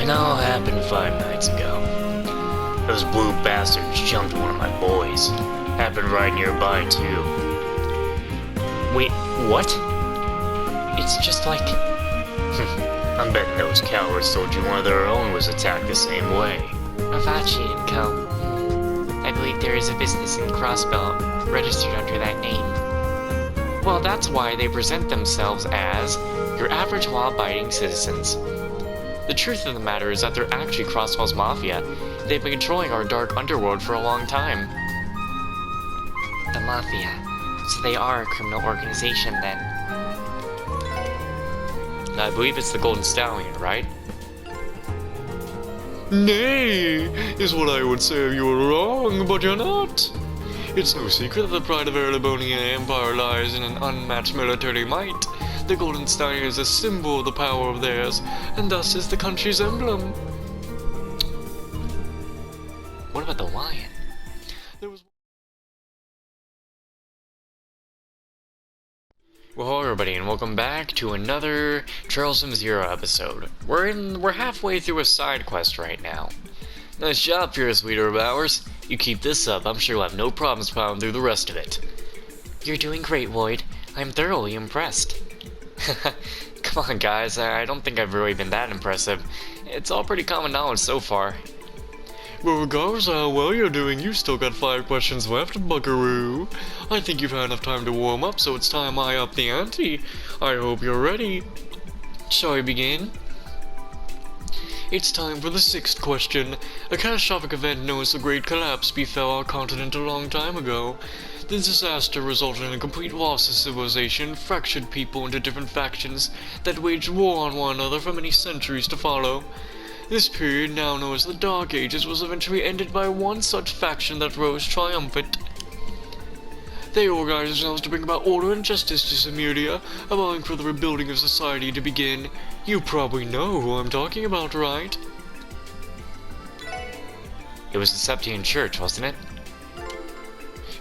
It all happened 5 nights ago. Those blue bastards jumped one of my boys. Happened right nearby, too. Wait, what? It's just like... I'm betting those cowards told you one of their own was attacked the same way. Ravachi & Co. I believe there is a business in Crossbelt registered under that name. Well, that's why they present themselves as your average law-abiding citizens. The truth of the matter is that they're actually Crossbell's Mafia. They've been controlling our dark underworld for a long time. The Mafia. So they are a criminal organization then. I believe it's the Golden Stallion, right? Nay, is what I would say if you were wrong, but you're not. It's no secret that the pride of the Erebonian Empire lies in an unmatched military might. The Golden Stallion is a symbol of the power of theirs, and thus is the country's emblem. What about the lion? There was... Well, hello everybody, and welcome back to another Troublesome Zero episode. We're halfway through a side quest right now. Nice job, Fierce Leader of ours. You keep this up, I'm sure you'll have no problems plowing through the rest of it. You're doing great, Lloyd. I'm thoroughly impressed. Come on, guys, I don't think I've really been that impressive. It's all pretty common knowledge so far. Well, regardless of how well you're doing, you've still got 5 questions left, buckaroo. I think you've had enough time to warm up, so it's time I up the ante. I hope you're ready. Shall we begin? It's time for the 6th question. A catastrophic event known as the Great Collapse befell our continent a long time ago. The disaster resulted in a complete loss of civilization, fractured people into different factions that waged war on one another for many centuries to follow. This period, now known as the Dark Ages, was eventually ended by one such faction that rose triumphant. They organized themselves to bring about order and justice to Cimmeria, allowing for the rebuilding of society to begin. You probably know who I'm talking about, right? It was the Septian Church, wasn't it?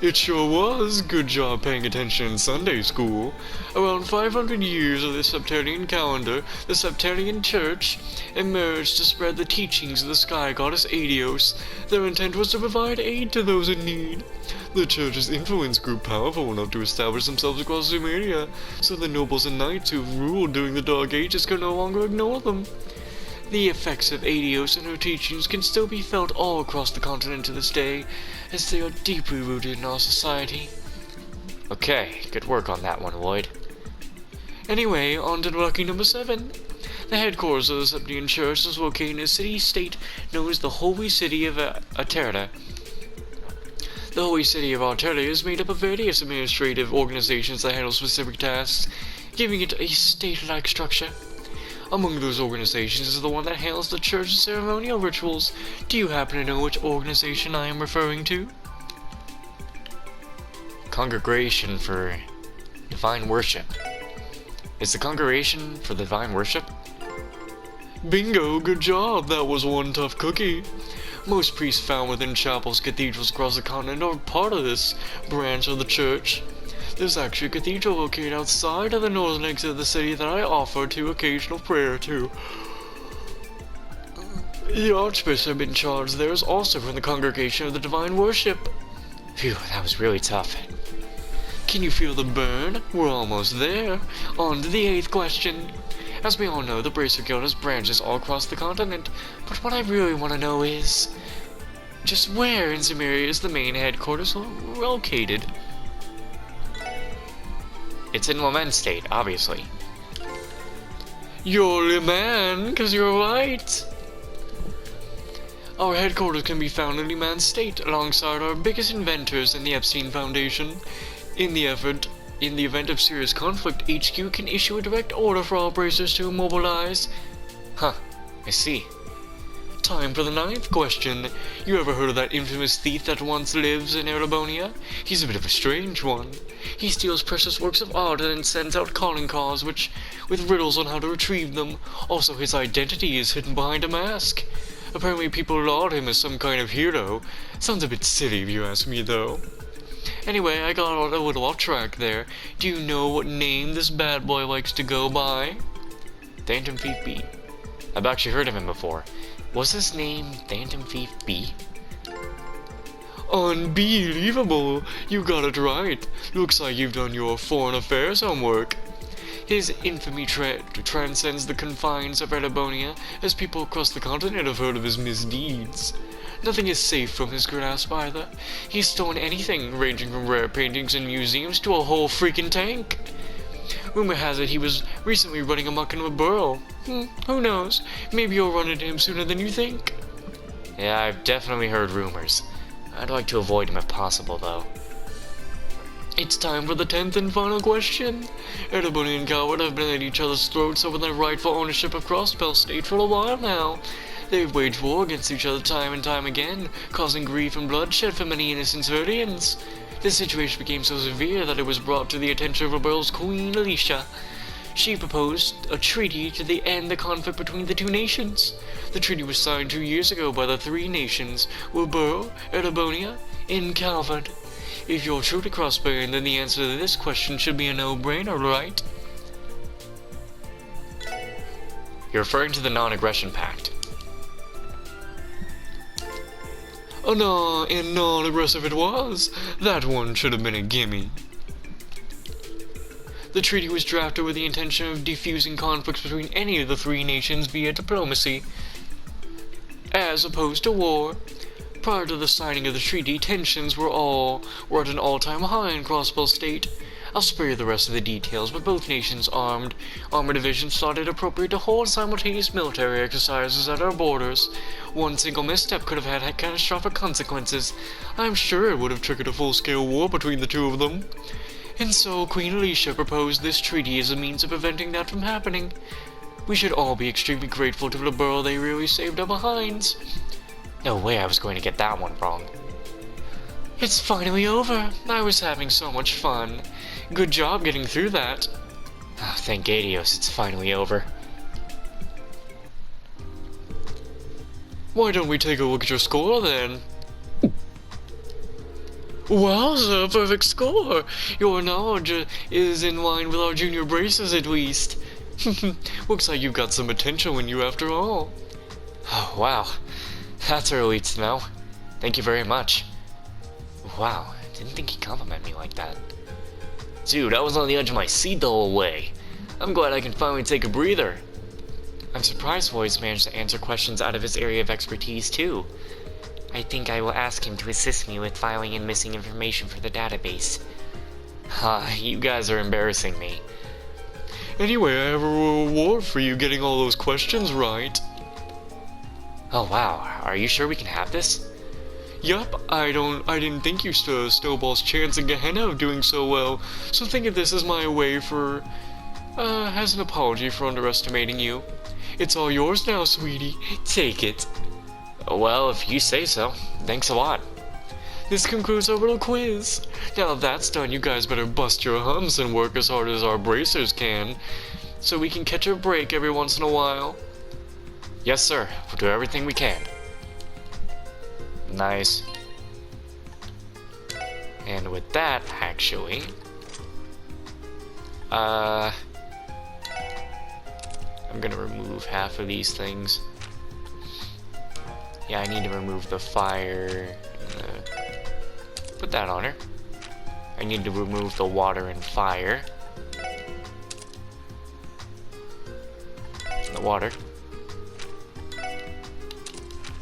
It sure was. Good job paying attention in Sunday school. Around 500 years of the Septarian calendar, the Septarian Church emerged to spread the teachings of the sky goddess Adios. Their intent was to provide aid to those in need. The Church's influence grew powerful enough to establish themselves across Cimmeria, so the nobles and knights who ruled during the Dark Ages could no longer ignore them. The effects of Adios and her teachings can still be felt all across the continent to this day, as they are deeply rooted in our society. Okay, good work on that one, Lloyd. Anyway, on to lucky number 7. The headquarters of the Septian Church is located in a city-state known as the Holy City of Aterna. The Holy City of Aterna is made up of various administrative organizations that handle specific tasks, giving it a state-like structure. Among those organizations is the one that handles the church's ceremonial rituals. Do you happen to know which organization I am referring to? Congregation for Divine Worship. Is the Congregation for Divine Worship? Bingo, good job. That was one tough cookie. Most priests found within chapels, cathedrals across the continent are part of this branch of the church. There's actually a cathedral located outside of the northern exit of the city that I offer to occasional prayer to. The Archbishop in charge there is also from the Congregation of the Divine Worship. Phew, that was really tough. Can you feel the burn? We're almost there. On to the 8th question. As we all know, the Bracer Guild has branches all across the continent, but what I really want to know is just where in Cimmeria is the main headquarters located? It's in Lament State, obviously. You're the man, 'cause you're right. Our headquarters can be found in Liman State, alongside our biggest inventors in the Epstein Foundation. In the event of serious conflict, HQ can issue a direct order for all bracers to immobilize. Huh, I see. Time for the 9th question. You ever heard of that infamous thief that once lives in Erebonia? He's a bit of a strange one. He steals precious works of art and then sends out calling cards with riddles on how to retrieve them. Also, his identity is hidden behind a mask. Apparently people laud him as some kind of hero. Sounds a bit silly if you ask me, though. Anyway, I got a little off track there. Do you know what name this bad boy likes to go by? Phantom Thief B. I've actually heard of him before. Was his name Phantom Thief B? Unbelievable! You got it right. Looks like you've done your foreign affairs homework. His infamy transcends the confines of Erebonia, as people across the continent have heard of his misdeeds. Nothing is safe from his grasp either. He's stolen anything, ranging from rare paintings in museums to a whole freaking tank. Rumor has it he was recently running amok in a burrow. Who knows? Maybe you'll run into him sooner than you think. Yeah, I've definitely heard rumors. I'd like to avoid him if possible, though. It's time for the 10th and final question. Erebony and Coward have been at each other's throats over their rightful ownership of Crossbell State for a while now. They've waged war against each other time and time again, causing grief and bloodshed for many innocent civilians. This situation became so severe that it was brought to the attention of Liberal's Queen Alicia. She proposed a treaty to end the conflict between the two nations. The treaty was signed 2 years ago by the three nations, Wilbur, Erebonia, and Calvert. If you're truly crossbearing, then the answer to this question should be a no-brainer, right? You're referring to the Non-Aggression Pact. And non-aggressive it was. That one should have been a gimme. The treaty was drafted with the intention of defusing conflicts between any of the three nations via diplomacy, as opposed to war. Prior to the signing of the treaty, tensions were at an all-time high in Crossbell State. I'll spare you the rest of the details, but both nations' armored divisions thought it appropriate to hold simultaneous military exercises at our borders. One single misstep could have had catastrophic consequences. I'm sure it would have triggered a full-scale war between the two of them. And so Queen Alicia proposed this treaty as a means of preventing that from happening. We should all be extremely grateful to the borough they really saved our behinds. No way I was going to get that one wrong. It's finally over. I was having so much fun. Good job getting through that. Oh, thank Gadios, it's finally over. Why don't we take a look at your score then? Wowza, perfect score! Your knowledge is in line with our junior braces at least. Looks like you've got some potential in you after all. Oh, wow. That's a relief to know. Thank you very much. Wow, didn't think he'd compliment me like that. Dude, I was on the edge of my seat the whole way. I'm glad I can finally take a breather. I'm surprised Roy's managed to answer questions out of his area of expertise, too. I think I will ask him to assist me with filing in missing information for the database. You guys are embarrassing me. Anyway, I have a reward for you getting all those questions right. Oh wow, are you sure we can have this? Yup, I didn't think you stood a snowball's chance in Gehenna of doing so well, so think of this as my way as an apology for underestimating you. It's all yours now, sweetie. Take it. Well, if you say so. Thanks a lot. This concludes our little quiz. Now that that's done, you guys better bust your hums and work as hard as our bracers can, so we can catch a break every once in a while. Yes, sir. We'll do everything we can. Nice. And with that, actually... I'm gonna remove half of these things. Yeah, I need to remove the fire. Put that on her. I need to remove the water and fire. The water.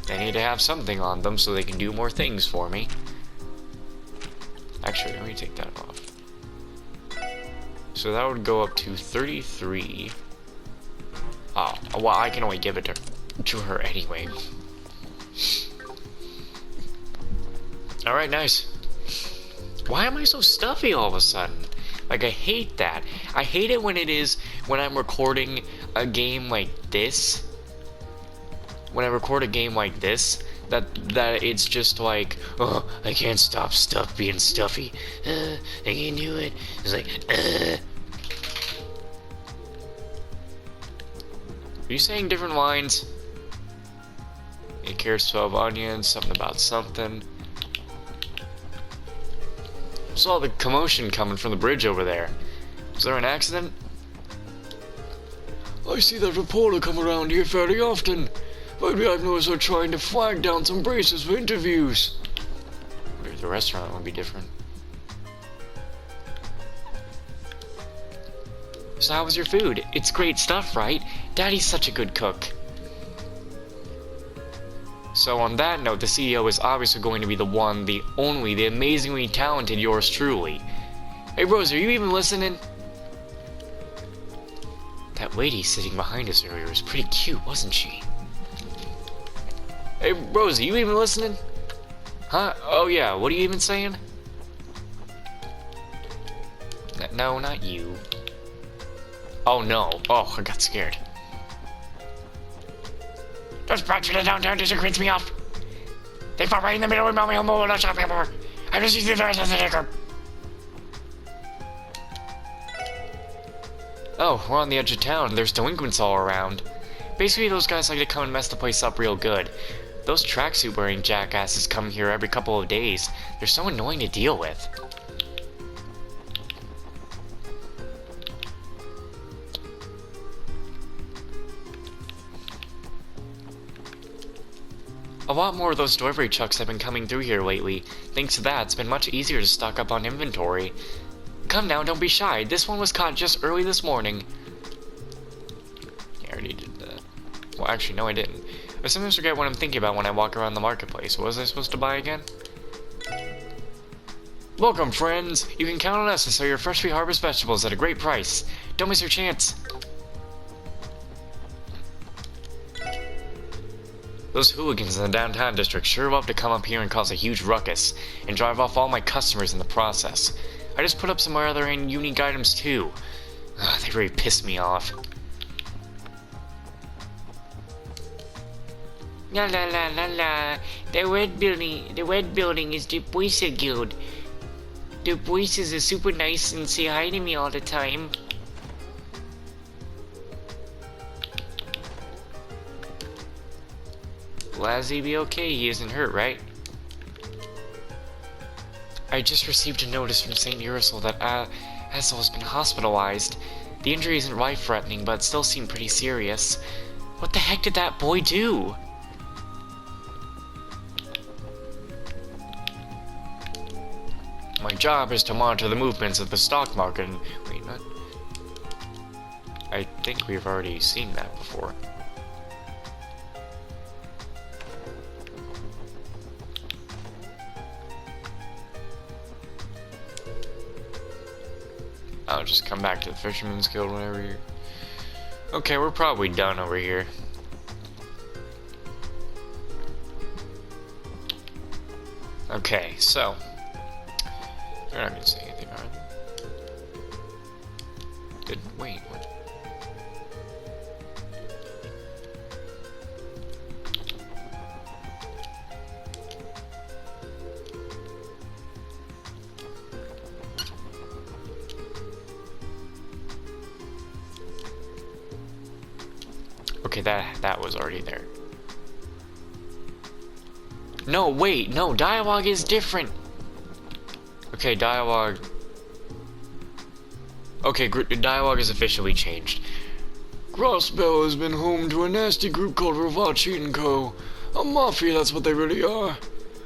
I need to have something on them so they can do more things for me. Actually, let me take that off. So that would go up to 33. Oh, well, I can only give it to her anyway. Alright, nice. Why am I so stuffy all of a sudden? Like, I hate that. I hate it when I'm recording a game like this. When I record a game like this, that it's just like, oh, I can't stop being stuffy. I can't do it. It's like, Are you saying different lines? It cares 12 onions, something about something. I saw the commotion coming from the bridge over there. Was there an accident? I see that reporter come around here fairly often. Lately I've noticed her trying to flag down some braces for interviews. The restaurant would be different. So how was your food? It's great stuff, right? Daddy's such a good cook. So on that note, the CEO is obviously going to be the one, the only, the amazingly talented yours truly. Hey Rose, are you even listening? That lady sitting behind us earlier was pretty cute, wasn't she? Hey Rose, are you even listening? Huh? Oh yeah, what are you even saying? No, not you. Oh no. Oh, I got scared. Those brats from the downtown district creeps me off. They fought right in the middle of my home no shop paper. I just used the rest of the ticker. Oh, we're on the edge of town. There's delinquents all around. Basically, those guys like to come and mess the place up real good. Those tracksuit wearing jackasses come here every couple of days. They're so annoying to deal with. A lot more of those delivery trucks have been coming through here lately. Thanks to that, it's been much easier to stock up on inventory. Come now, don't be shy. This one was caught just early this morning. Yeah, I already did that. Well, actually, no, I didn't. I sometimes forget what I'm thinking about when I walk around the marketplace. What was I supposed to buy again? Welcome, friends! You can count on us to sell your freshly harvested vegetables at a great price. Don't miss your chance. Those hooligans in the downtown district sure love to come up here and cause a huge ruckus, and drive off all my customers in the process. I just put up some other unique items too. They really piss me off. La la la la la. The red building is the Boisa Guild. The Boisas are super nice and say hi to me all the time. Lazzy be okay, he isn't hurt, right? I just received a notice from St. Ursula that Essel has been hospitalized. The injury isn't life-threatening, but it still seemed pretty serious. What the heck did that boy do? My job is to monitor the movements of the stock market and... Wait, what? I think we've already seen that before. I'll just come back to the Fisherman's Guild whenever you're... Okay, we're probably done over here. Okay, so... They're not gonna say anything, are they? Wait, what? Okay, that was already there. No, wait, no, dialogue is different. Okay, dialogue. Okay, dialogue is officially changed. Crossbell has been home to a nasty group called Ravachi & Co. A mafia, that's what they really are.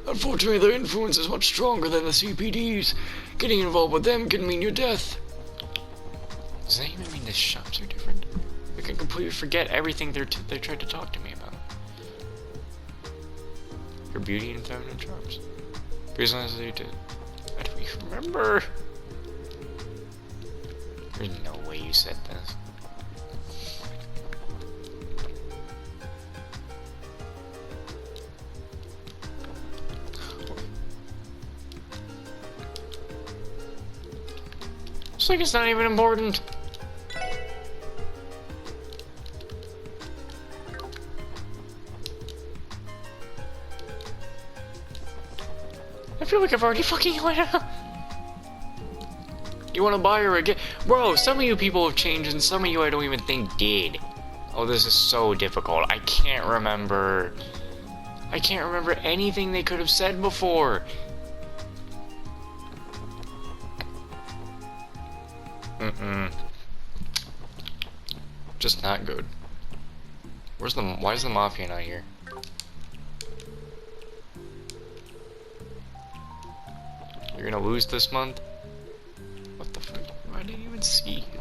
Unfortunately, their influence is much stronger than the CPD's. Getting involved with them can mean your death. Does that even mean the shops are different? I can completely forget everything they tried to talk to me about. Your beauty and feminine charms. Reason as they did. I don't even remember. There's no way you said this. It's like it's not even important. I feel like I've already fucking went out. You wanna buy her again? Bro, some of you people have changed and some of you I don't even think did. Oh, this is so difficult. I can't remember anything they could have said before. Just not good. Why is the Mafia not here? You're gonna lose this month? What the fuck? I didn't even see you.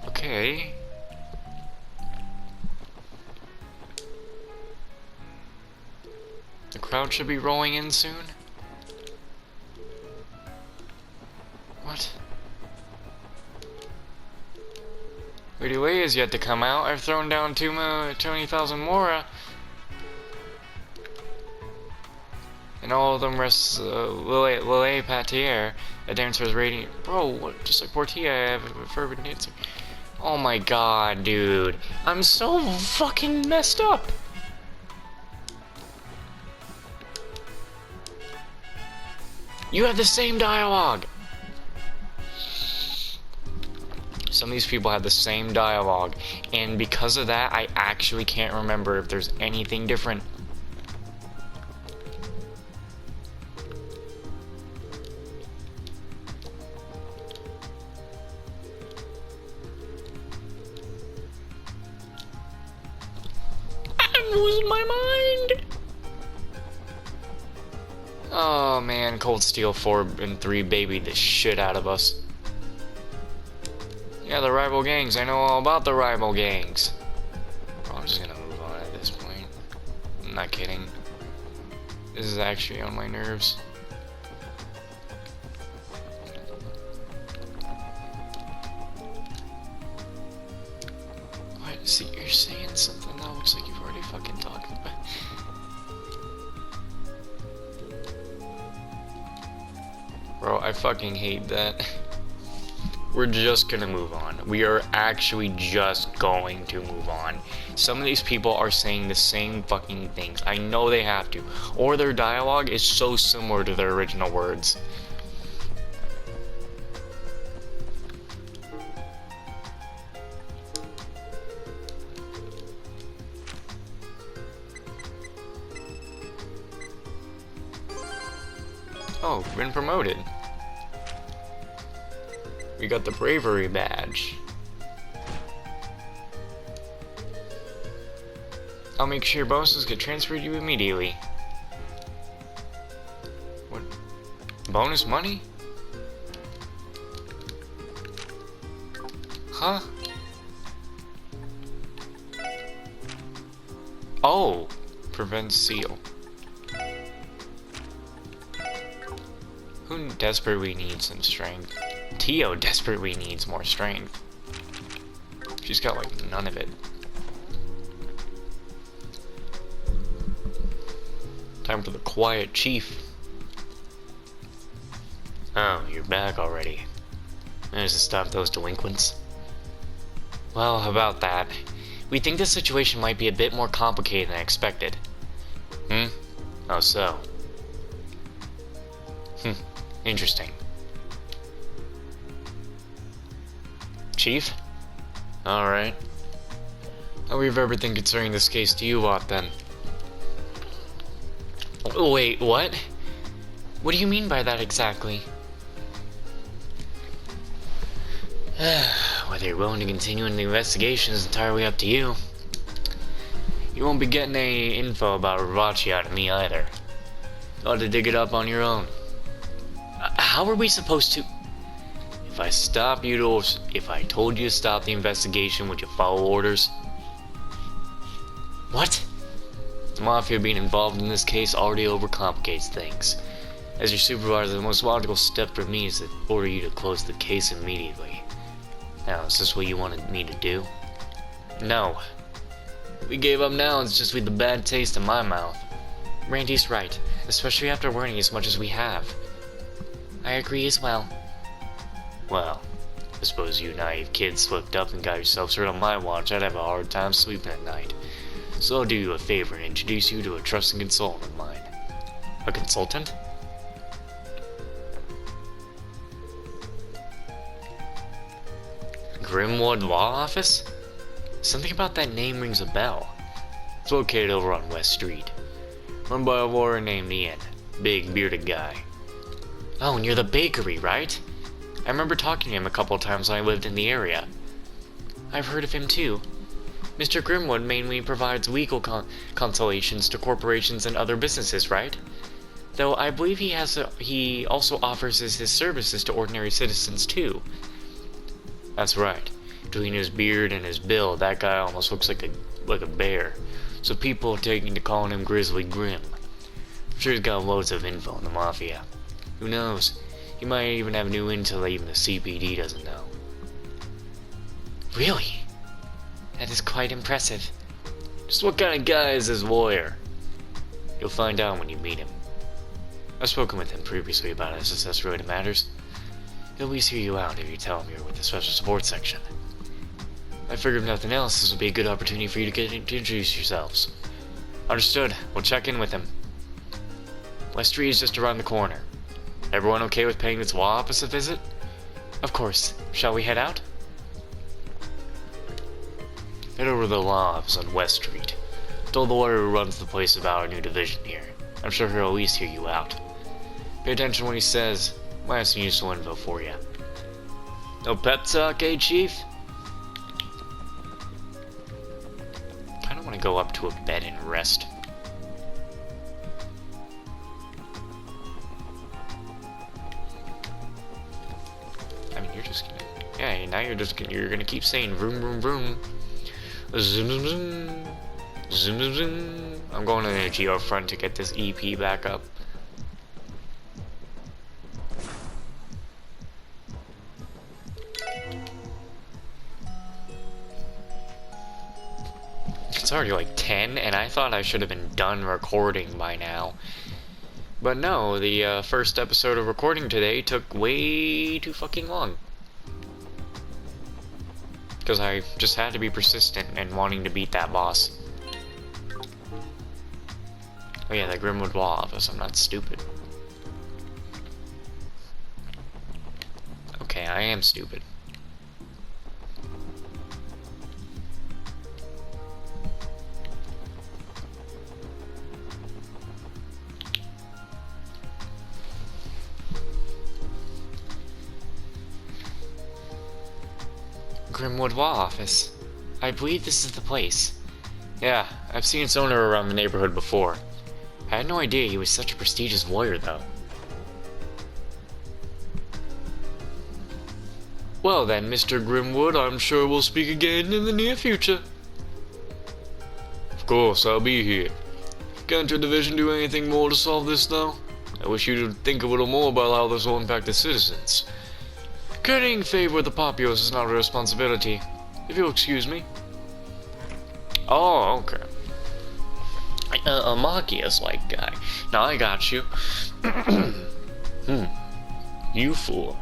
Okay. The crowd should be rolling in soon. What? Lady is yet to come out. I've thrown down 20,000 more. And all of them rest Lille Patier, a dancer's radiant. Bro, what, just like Portia, I have a fervent dancer. Oh my god, dude. I'm so fucking messed up. You have the same dialogue. Some of these people have the same dialogue, and because of that, I actually can't remember if there's anything different. I'm losing my mind. Oh man, Cold Steel 4 and 3 babied the shit out of us. Yeah, the rival gangs. I know all about the rival gangs. Bro, I'm just gonna move on at this point. I'm not kidding. This is actually on my nerves. What? See, you're saying something that looks like you've already fucking talked about. Bro, I fucking hate that. We're just gonna move on. We are actually just going to move on. Some of these people are saying the same fucking things. I know they have to. Or their dialogue is so similar to their original words. Oh, been promoted. We got the bravery badge. I'll make sure your bonuses get transferred to you immediately. What? Bonus money? Huh? Oh! Prevent seal. Who desperately needs some strength? Tio desperately needs more strength. She's got like none of it. Time for the quiet chief. Oh, you're back already. Managed to stop those delinquents. Well, how about that? We think this situation might be a bit more complicated than expected. How so? Interesting. Chief? Alright. I'll leave everything concerning this case to you lot then. Wait, what? What do you mean by that exactly? Whether you're willing to continue in the investigation is entirely up to you. You won't be getting any info about Ravachi out of me either. You'll have to dig it up on your own. How are we supposed to... If I told you to stop the investigation, would you follow orders? What? The Mafia being involved in this case already overcomplicates things. As your supervisor, the most logical step for me is to order you to close the case immediately. Now, is this what you wanted me to do? No. If we gave up now, it's just with the bad taste in my mouth. Randy's right, especially after learning as much as we have. I agree as well. Well, I suppose you naive kids slipped up and got yourselves hurt on my watch. I'd have a hard time sleeping at night. So I'll do you a favor and introduce you to a trusted consultant of mine. A consultant? Grimwood Law Office? Something about that name rings a bell. It's located over on West Street. Run by a lawyer named Ian. Big, bearded guy. Oh, near the bakery, right? I remember talking to him a couple of times when I lived in the area. I've heard of him too. Mr. Grimwood mainly provides legal consolations to corporations and other businesses, right? Though I believe he also offers his services to ordinary citizens too. That's right. Between his beard and his build, that guy almost looks like a bear. So people are taking to calling him Grizzly Grim. I'm sure he's got loads of info in the Mafia. Who knows? He might even have new intel that even the CPD doesn't know. Really? That is quite impressive. Just what kind of guy is this lawyer? You'll find out when you meet him. I've spoken with him previously about SSS-related matters. He'll at least hear you out if you tell him you're with the Special Support Section. I figured if nothing else, this would be a good opportunity for you to introduce yourselves. Understood. We'll check in with him. West Street is just around the corner. Everyone okay with paying this law office a visit? Of course. Shall we head out? Head over to the law office on West Street. Told the lawyer who runs the place about our new division here. I'm sure he'll at least hear you out. Pay attention to what he says. Might have some useful info for you. No pep talk, eh, Chief? Kinda wanna go up to a bed and rest. I mean, you're just gonna... Yeah, now you're gonna keep saying vroom vroom vroom. Zoom zoom zoom. Zoom zoom zoom. I'm going to the Geo front to get this EP back up. It's already like 10, and I thought I should have been done recording by now. But no, the first episode of recording today took way too fucking long. Because I just had to be persistent and wanting to beat that boss. Oh yeah, that Grimwood Law Office, I'm not stupid. Okay, I am stupid. Grimwood Law Office. I believe this is the place. Yeah, I've seen its owner around the neighborhood before. I had no idea he was such a prestigious lawyer, though. Well then, Mr. Grimwood, I'm sure we'll speak again in the near future. Of course, I'll be here. Can't your division do anything more to solve this, though? I wish you'd think a little more about how this will impact the citizens. Currying favor with the populace is not a responsibility, if you'll excuse me. Oh, okay. A Machias-like guy. Now I got you. You fool.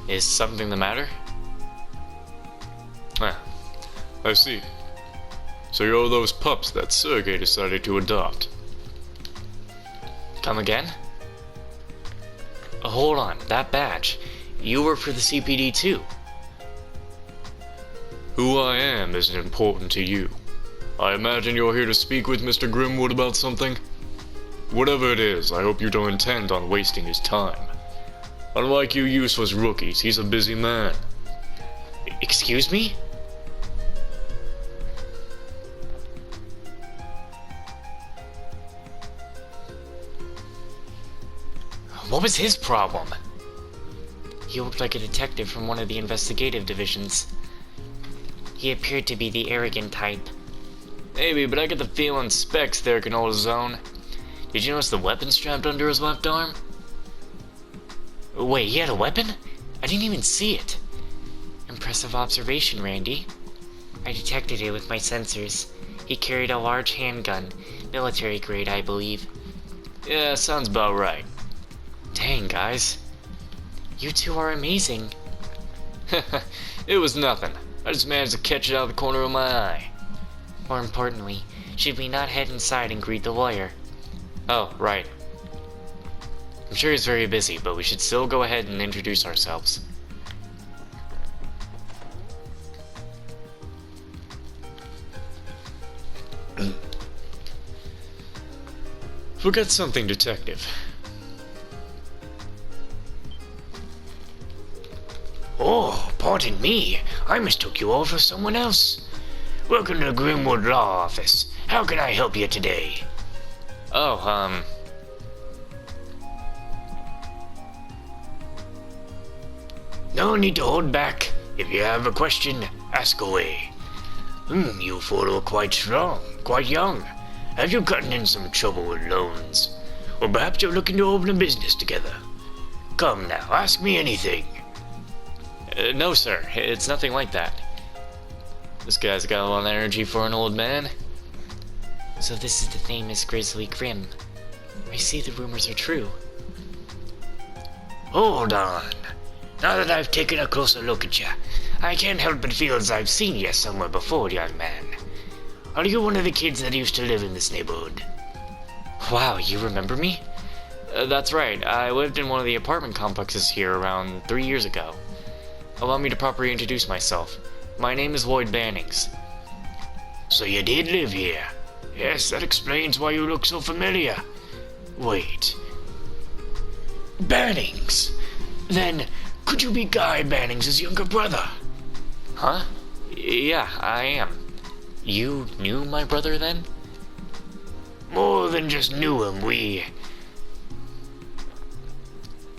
Is something the matter? Ah, I see. So you're those pups that Sergei decided to adopt. Come again? Hold on, that badge. You work for the CPD too. Who I am isn't important to you. I imagine you're here to speak with Mr. Grimwood about something? Whatever it is, I hope you don't intend on wasting his time. Unlike you useless rookies, he's a busy man. Excuse me? What was his problem? He looked like a detective from one of the investigative divisions. He appeared to be the arrogant type. Maybe, but I get the feeling Specs there can hold his own. Did you notice the weapon strapped under his left arm? Wait, he had a weapon? I didn't even see it. Impressive observation, Randy. I detected it with my sensors. He carried a large handgun, military grade, I believe. Yeah, sounds about right. Dang, guys. You two are amazing. It was nothing. I just managed to catch it out of the corner of my eye. More importantly, should we not head inside and greet the lawyer? Oh, right. I'm sure he's very busy, but we should still go ahead and introduce ourselves. Forget something, Detective. Oh, pardon me. I mistook you all for someone else. Welcome to the Grimwood Law Office. How can I help you today? Oh, No need to hold back. If you have a question, ask away. You four look quite strong, quite young. Have you gotten in some trouble with loans? Or perhaps you're looking to open a business together? Come now, ask me anything. no, sir. It's nothing like that. This guy's got a lot of energy for an old man. So this is the famous Grizzly Grim. I see the rumors are true. Hold on. Now that I've taken a closer look at you, I can't help but feel as I've seen you somewhere before, young man. Are you one of the kids that used to live in this neighborhood? Wow, you remember me? That's right. I lived in one of the apartment complexes here around 3 years ago. Allow me to properly introduce myself. My name is Lloyd Bannings. So you did live here? Yes, that explains why you look so familiar. Wait. Bannings? Then, could you be Guy Bannings' younger brother? Huh? Yeah, I am. You knew my brother then? More than just knew him,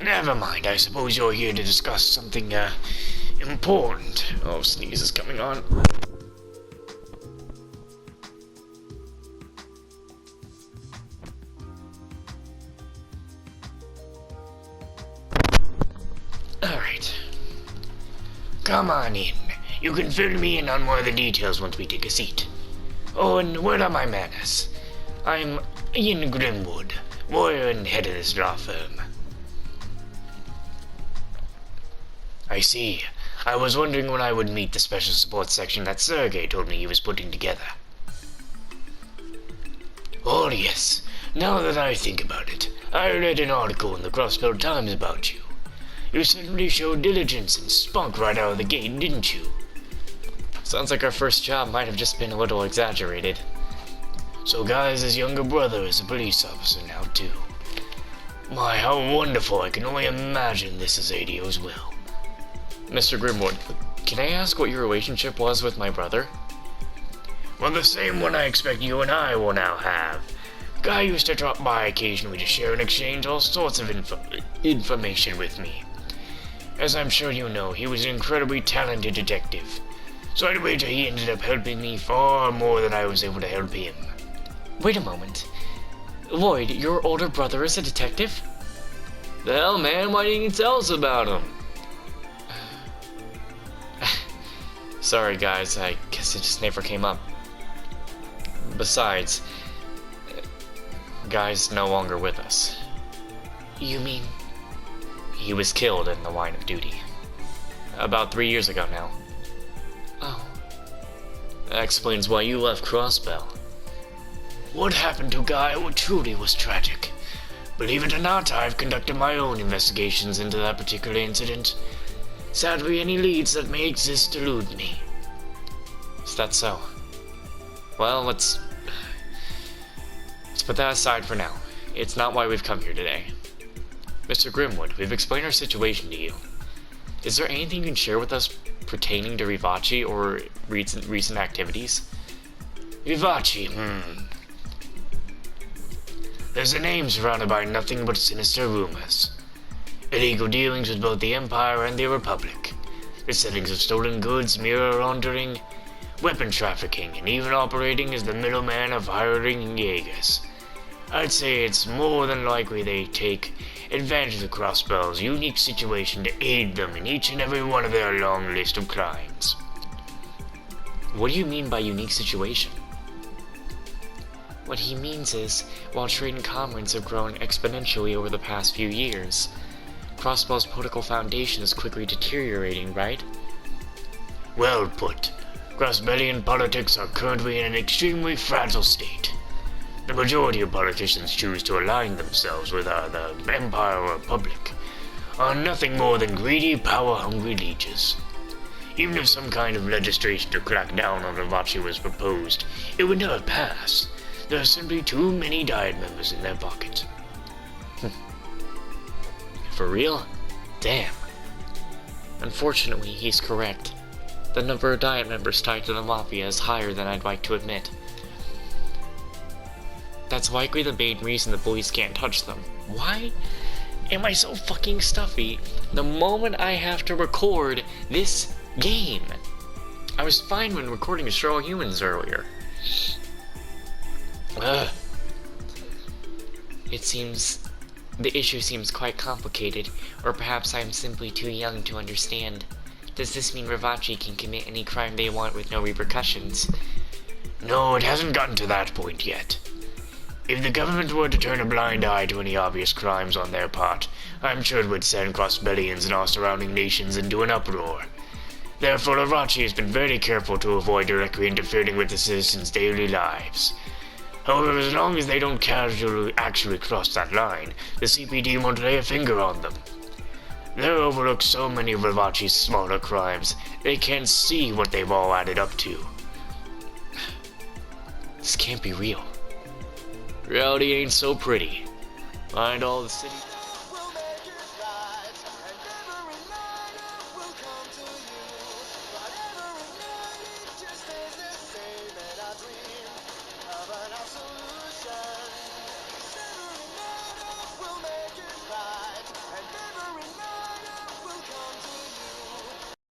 Never mind, I suppose you're here to discuss something, important. Oh, sneeze is coming on. Alright. Come on in. You can fill me in on more of the details once we take a seat. Oh, and where are my manners? I'm Ian Grimwood, lawyer and head of this law firm. I see. I was wondering when I would meet the special support section that Sergey told me he was putting together. Oh yes, now that I think about it, I read an article in the Crossbelt Times about you. You certainly showed diligence and spunk right out of the gate, didn't you? Sounds like our first job might have just been a little exaggerated. So Guy's younger brother is a police officer now too. My, how wonderful. I can only imagine this is ADO's will. Mr. Grimwood, can I ask what your relationship was with my brother? Well, the same one I expect you and I will now have. Guy used to drop by occasionally to share and exchange all sorts of information with me. As I'm sure you know, he was an incredibly talented detective. So I'd wager he ended up helping me far more than I was able to help him. Wait a moment. Lloyd, your older brother is a detective? The hell, man? Why didn't you tell us about him? Sorry, guys. I guess it just never came up. Besides, Guy's no longer with us. You mean? He was killed in the line of duty. About 3 years ago now. Oh. That explains why you left Crossbell. What happened to Guy truly was tragic. Believe it or not, I've conducted my own investigations into that particular incident. Sadly, any leads that may exist elude me. Is that so? Well, let's put that aside for now. It's not why we've come here today. Mr. Grimwood, we've explained our situation to you. Is there anything you can share with us pertaining to Rivachi or recent activities? Rivachi, There's a name surrounded by nothing but sinister rumors. Illegal dealings with both the Empire and the Republic. The sellings of stolen goods, mirror laundering, weapon trafficking, and even operating as the middleman of hiring Jaegers. I'd say it's more than likely they take advantage of Crossbell's unique situation to aid them in each and every one of their long list of crimes. What do you mean by unique situation? What he means is, while trade and commerce have grown exponentially over the past few years, Crossbell's political foundation is quickly deteriorating, right? Well put. Crossbellian politics are currently in an extremely fragile state. The majority of politicians choose to align themselves with the Empire or Republic, are nothing more than greedy, power-hungry leeches. Even if some kind of legislation to crack down on Rivachi was proposed, it would never pass. There are simply too many Dyad members in their pocket. For real? Damn. Unfortunately, he's correct. The number of Diet members tied to the Mafia is higher than I'd like to admit. That's likely the main reason the police can't touch them. Why am I so fucking stuffy the moment I have to record this game? I was fine when recording Destroy All Humans earlier. Ugh. The issue seems quite complicated, or perhaps I'm simply too young to understand. Does this mean Ravachi can commit any crime they want with no repercussions? No, it hasn't gotten to that point yet. If the government were to turn a blind eye to any obvious crimes on their part, I'm sure it would send Crossbellians and all surrounding nations into an uproar. Therefore, Ravachi has been very careful to avoid directly interfering with the citizens' daily lives. However, as long as they don't actually cross that line, the CPD won't lay a finger on them. They'll overlook so many of Ravachi's smaller crimes, they can't see what they've all added up to. This can't be real. Reality ain't so pretty. Find all the cities...